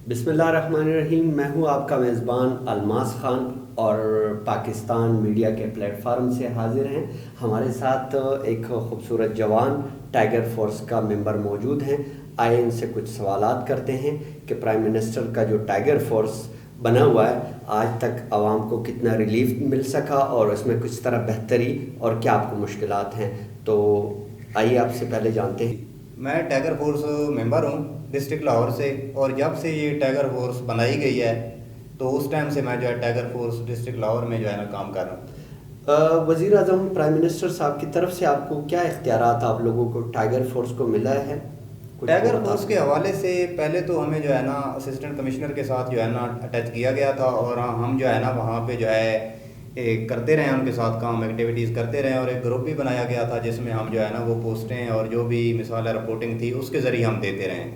بسم اللہ الرحمن الرحیم. میں ہوں آپ کا میزبان الماس خان اور پاکستان میڈیا کے پلیٹ فارم سے حاضر ہیں. ہمارے ساتھ ایک خوبصورت جوان ٹائیگر فورس کا ممبر موجود ہیں. آئے ان سے کچھ سوالات کرتے ہیں کہ پرائم منسٹر کا جو ٹائیگر فورس بنا ہوا ہے آج تک عوام کو کتنا ریلیف مل سکا اور اس میں کس طرح بہتری اور کیا آپ کو مشکلات ہیں. تو آئیے آپ سے پہلے جانتے ہیں. میں ٹائیگر فورس ممبر ہوں ڈسٹرکٹ لاہور سے، اور جب سے یہ ٹائیگر فورس بنائی گئی ہے تو اس ٹائم سے میں جو ہے ٹائیگر فورس ڈسٹرکٹ لاہور میں جو ہے نا کام کر رہا ہوں. وزیر اعظم پرائم منسٹر صاحب کی طرف سے آپ کو کیا اختیارات آپ لوگوں کو ٹائیگر فورس کو ملا ہے؟ ٹائیگر فورس کے حوالے سے پہلے تو ہمیں جو ہے نا اسسٹنٹ کمشنر کے ساتھ جو ہے نا اٹیچ کیا گیا تھا، اور ہم جو ہے نا وہاں پہ جو ہے کرتے رہے، ان کے ساتھ کام ایکٹیویٹیز کرتے رہے، اور ایک گروپ بھی بنایا گیا تھا جس میں ہم جو ہے نا وہ پوسٹیں اور جو بھی مثال رپورٹنگ تھی اس کے ذریعے ہم دیتے رہے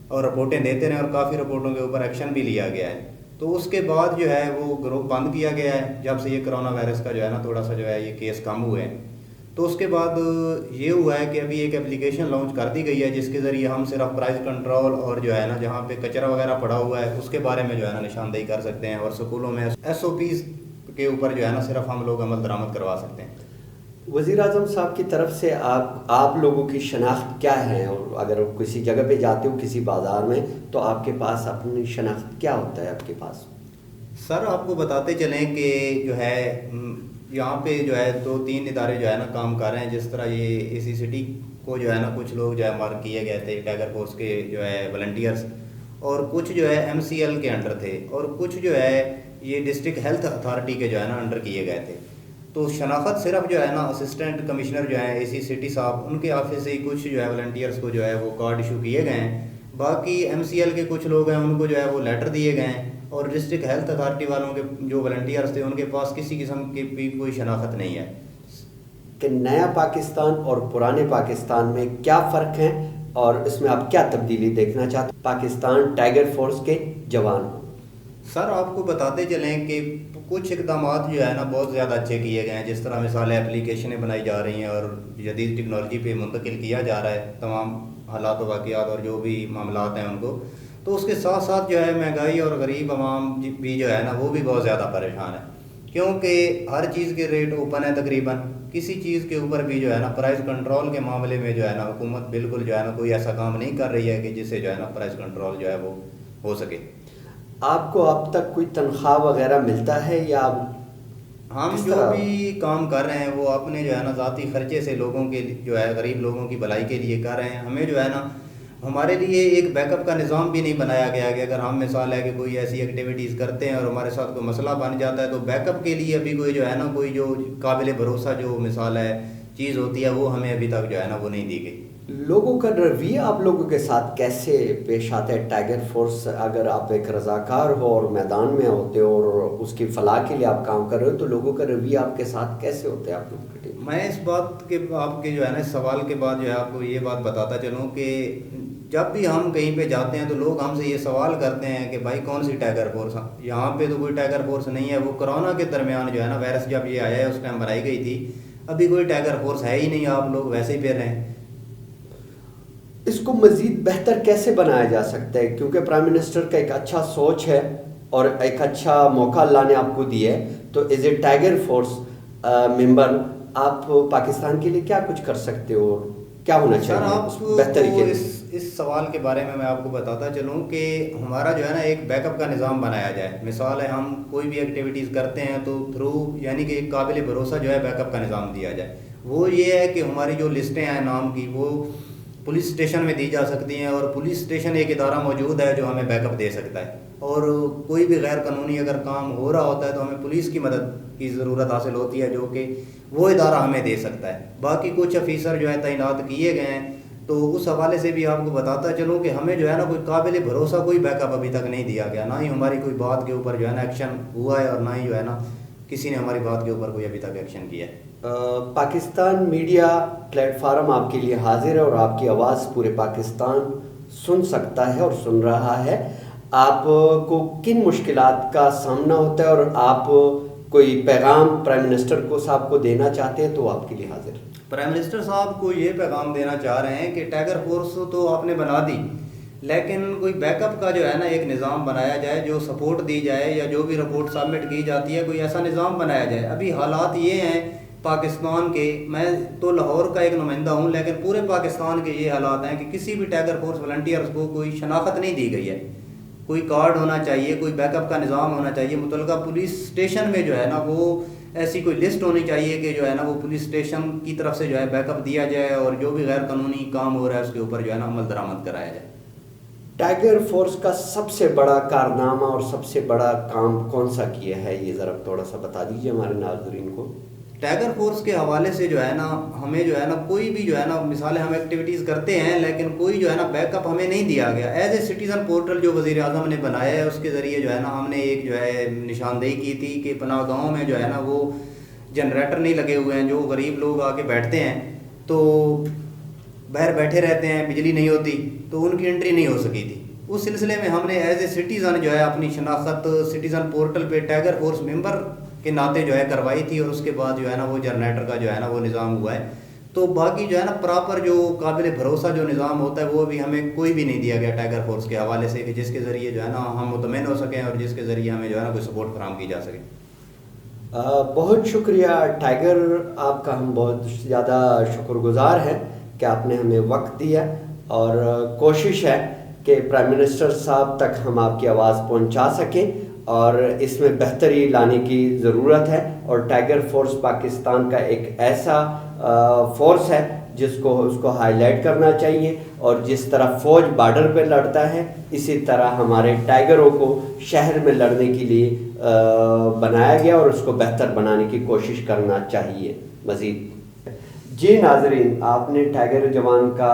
اور رپورٹیں دیتے رہے، اور کافی رپورٹوں کے اوپر ایکشن بھی لیا گیا ہے. تو اس کے بعد جو ہے وہ گروپ بند کیا گیا ہے جب سے یہ کرونا وائرس کا جو ہے نا تھوڑا سا جو ہے یہ کیس کم ہوئے ہیں. تو اس کے بعد یہ ہوا ہے کہ ابھی ایک اپلیکیشن لانچ کر دی گئی ہے جس کے ذریعے ہم صرف پرائز کنٹرول اور جو ہے نا جہاں پہ کچرا وغیرہ پڑا ہوا ہے اس کے بارے میں جو ہے نا نشاندہی کر سکتے ہیں، اور سکولوں میں SOPs کے اوپر جو ہے نا صرف ہم لوگ عمل درآمد کروا سکتے ہیں. وزیر اعظم صاحب کی طرف سے آپ لوگوں کی شناخت کیا ہے؟ اور اگر کسی جگہ پہ جاتے ہو کسی بازار میں تو آپ کے پاس اپنی شناخت کیا ہوتا ہے آپ کے پاس؟ سر آپ کو بتاتے چلیں کہ جو ہے یہاں پہ جو ہے 2-3 ادارے جو ہے نا کام کر رہے ہیں. جس طرح یہ AC سٹی کو جو ہے نا کچھ لوگ جو ہے مارک کیے گئے تھے ٹائیگر فورس کے جو ہے والنٹیئرس، اور کچھ جو ہے MCL کے انڈر تھے، اور کچھ جو ہے یہ ڈسٹرکٹ ہیلتھ اتھارٹی کے جو ہے نا انڈر کیے گئے تھے. تو شناخت صرف جو ہے نا اسسٹنٹ کمشنر جو ہیں AC سٹی صاحب ان کے آفس سے ہی کچھ جو ہے والنٹیئرس کو جو ہے وہ کارڈ ایشو کیے گئے ہیں. باقی MCL کے کچھ لوگ ہیں ان کو جو ہے وہ لیٹر دیے گئے ہیں، اور ڈسٹرکٹ ہیلتھ اتھارٹی والوں کے جو والنٹیئرس تھے ان کے پاس کسی قسم کی بھی کوئی شناخت نہیں ہے. کہ نیا پاکستان اور پرانے پاکستان میں کیا فرق ہے اور اس میں آپ کیا تبدیلی دیکھنا چاہتے ہیں پاکستان ٹائیگر فورس کے جوان؟ سر آپ کو بتاتے چلیں کہ کچھ اقدامات جو ہے نا بہت زیادہ اچھے کیے گئے ہیں. جس طرح مثال اپلیکیشنیں بنائی جا رہی ہیں اور جدید ٹیکنالوجی پہ منتقل کیا جا رہا ہے تمام حالات و واقعات اور جو بھی معاملات ہیں ان کو. تو اس کے ساتھ ساتھ جو ہے مہنگائی اور غریب عوام بھی جو ہے نا وہ بھی بہت زیادہ پریشان ہے، کیونکہ ہر چیز کے ریٹ اوپن ہے. تقریباً کسی چیز کے اوپر بھی جو ہے نا پرائز کنٹرول کے معاملے میں جو ہے نا حکومت بالکل جو ہے نا کوئی ایسا کام نہیں کر رہی ہے کہ جس سے جو ہے نا پرائز کنٹرول جو ہے وہ ہو سکے. آپ کو اب تک کوئی تنخواہ وغیرہ ملتا ہے یا ہم جو بھی کام کر رہے ہیں وہ اپنے جو ہے نا ذاتی خرچے سے لوگوں کے جو ہے غریب لوگوں کی بھلائی کے لیے کر رہے ہیں. ہمیں جو ہے نا ہمارے لیے ایک بیک اپ کا نظام بھی نہیں بنایا گیا کہ اگر ہم مثال ہے کہ کوئی ایسی ایکٹیویٹیز کرتے ہیں اور ہمارے ساتھ کوئی مسئلہ بن جاتا ہے تو بیک اپ کے لیے ابھی کوئی جو ہے نا کوئی جو قابل بھروسہ جو مثال ہے چیز ہوتی ہے وہ ہمیں ابھی تک جو ہے نا وہ نہیں دی گئی. لوگوں کا رویہ آپ لوگوں کے ساتھ کیسے پیش آتا ہے؟ ٹائیگر فورس اگر آپ ایک رضاکار ہو اور میدان میں ہوتے ہو اور اس کی فلاح کے لیے آپ کام کر رہے ہو تو لوگوں کا رویہ آپ کے ساتھ کیسے ہوتا ہے آپ لوگوں کے ٹیم؟ میں اس بات کے آپ کے جو ہے نا سوال کے بعد جو ہے آپ کو یہ بات بتاتا چلوں کہ جب بھی ہم کہیں پہ جاتے ہیں تو لوگ ہم سے یہ سوال کرتے ہیں کہ بھائی کون سی ٹائیگر فورس؟ یہاں پہ تو کوئی ٹائیگر فورس نہیں ہے. وہ کرونا کے درمیان جو ہے نا وائرس جب یہ آیا ہے اس ٹائم بنائی گئی تھی، ابھی کوئی ٹائیگر فورس ہے ہی نہیں. آپ لوگ ویسے ہی پھر رہے ہیں. اس کو مزید بہتر کیسے بنایا جا سکتا ہے؟ کیونکہ پرائم منسٹر کا ایک اچھا سوچ ہے اور ایک اچھا موقع اللہ نے آپ کو دیا ہے، تو ایز اے ٹائیگر فورس ممبر آپ پاکستان کے لیے کیا کچھ کر سکتے ہو؟ کیا ہونا چاہیے سر آپ بہتری کے لیے؟ اس سوال کے بارے میں آپ کو بتاتا چلوں کہ ہمارا جو ہے نا ایک بیک اپ کا نظام بنایا جائے. مثال ہے ہم کوئی بھی ایکٹیویٹیز کرتے ہیں تو تھرو یعنی کہ ایک قابل بھروسہ جو ہے بیک اپ کا نظام دیا جائے. وہ یہ ہے کہ ہماری جو لسٹیں ہیں نام کی وہ پولیس اسٹیشن میں دی جا سکتی ہیں، اور پولیس اسٹیشن ایک ادارہ موجود ہے جو ہمیں بیک اپ دے سکتا ہے. اور کوئی بھی غیر قانونی اگر کام ہو رہا ہوتا ہے تو ہمیں پولیس کی مدد کی ضرورت حاصل ہوتی ہے جو کہ وہ ادارہ ہمیں دے سکتا ہے. باقی کچھ آفیسر جو ہے تعینات کیے گئے ہیں، تو اس حوالے سے بھی آپ کو بتاتا چلوں کہ ہمیں جو ہے نا کوئی قابل بھروسہ کوئی بیک اپ ابھی تک نہیں دیا گیا. نہ ہی ہماری کوئی بات کے اوپر جو ہے نا ایکشن ہوا ہے، اور نہ ہی جو ہے نا کسی نے ہماری بات کے اوپر کوئی ابھی تک ایکشن کیا ہے. پاکستان میڈیا پلیٹ فارم آپ کے لیے حاضر ہے اور آپ کی آواز پورے پاکستان سن سکتا ہے اور سن رہا ہے. آپ کو کن مشکلات کا سامنا ہوتا ہے اور آپ کوئی پیغام پرائم منسٹر کو صاحب کو دینا چاہتے ہیں تو آپ کے لیے حاضر ہے. پرائم منسٹر صاحب کو یہ پیغام دینا چاہ رہے ہیں کہ ٹائیگر فورس تو آپ نے بنا دی، لیکن کوئی بیک اپ کا جو ہے نا ایک نظام بنایا جائے، جو سپورٹ دی جائے یا جو بھی رپورٹ سبمٹ کی جاتی ہے کوئی ایسا نظام بنایا جائے۔ ابھی حالات یہ ہیں پاکستان کے، میں تو لاہور کا ایک نمائندہ ہوں لیکن پورے پاکستان کے یہ حالات ہیں کہ کسی بھی ٹائیگر فورس والنٹیئرز کو کوئی شناخت نہیں دی گئی ہے، کوئی کارڈ ہونا چاہیے، کوئی بیک اپ کا نظام ہونا چاہیے، متعلقہ پولیس اسٹیشن میں جو ہے نا وہ ایسی کوئی لسٹ ہونی چاہیے کہ جو ہے نا وہ پولیس اسٹیشن کی طرف سے جو ہے بیک اپ دیا جائے اور جو بھی غیر قانونی کام ہو رہا ہے اس کے اوپر جو ہے نا عمل درآمد کرایا جائے۔ ٹائیگر فورس کا سب سے بڑا کارنامہ اور سب سے بڑا کام کون سا کیا ہے، یہ ذرا تھوڑا سا بتا دیجیے ہمارے ناظرین کو۔ ٹائیگر فورس کے حوالے سے جو ہے نا ہمیں جو ہے نا کوئی بھی جو ہے نا مثالیں ہم ایکٹیویٹیز کرتے ہیں لیکن کوئی جو ہے نا بیک اپ ہمیں نہیں دیا گیا۔ ایز اے سٹیزن پورٹل جو وزیر اعظم نے بنایا ہے اس کے ذریعے جو ہے نا ہم نے ایک جو ہے نشاندہی کی تھی کہ پناہ گاؤں میں جو ہے نا وہ جنریٹر نہیں لگے ہوئے ہیں، جو غریب لوگ آ کے بیٹھتے ہیں تو باہر بیٹھے رہتے ہیں، بجلی نہیں ہوتی تو ان کی انٹری نہیں ہو سکی تھی۔ اس سلسلے میں ہم نے ایز اے سٹیزن جو ہے اپنی شناخت سٹیزن پورٹل پہ ٹائیگر فورس ممبر کے ناطے جو ہے کروائی تھی، اور اس کے بعد جو ہے نا وہ جنریٹر کا جو ہے نا وہ نظام ہوا ہے۔ تو باقی جو ہے نا پراپر جو قابل بھروسہ جو نظام ہوتا ہے وہ بھی ہمیں کوئی بھی نہیں دیا گیا ٹائیگر فورس کے حوالے سے کہ جس کے ذریعے جو ہے نا ہم مطمئن ہو سکیں اور جس کے ذریعے ہمیں جو ہے نا کوئی سپورٹ فراہم کی جا سکے۔ بہت شکریہ ٹائیگر، آپ کا ہم بہت زیادہ شکر گزار ہیں کہ آپ نے ہمیں وقت دیا، اور کوشش ہے کہ پرائم منسٹر صاحب تک ہم آپ کی آواز پہنچا سکیں، اور اس میں بہتری لانے کی ضرورت ہے۔ اور ٹائیگر فورس پاکستان کا ایک ایسا فورس ہے جس کو اس کو ہائی لائٹ کرنا چاہیے، اور جس طرح فوج بارڈر پہ لڑتا ہے اسی طرح ہمارے ٹائیگروں کو شہر میں لڑنے کے لیے بنایا گیا، اور اس کو بہتر بنانے کی کوشش کرنا چاہیے مزید۔ جی ناظرین، آپ نے ٹائیگر جوان کا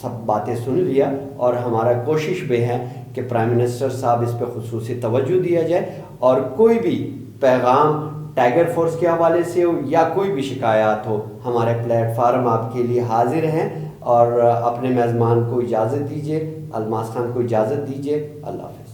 سب باتیں سن لیا، اور ہمارا کوشش بھی ہے کہ پرائم منسٹر صاحب اس پہ خصوصی توجہ دیا جائے، اور کوئی بھی پیغام ٹائیگر فورس کے حوالے سے ہو یا کوئی بھی شکایات ہو، ہمارے پلیٹ فارم آپ کے لیے حاضر ہیں۔ اور اپنے میزبان کو اجازت دیجیے، الماس خان کو اجازت دیجیے، اللہ حافظ۔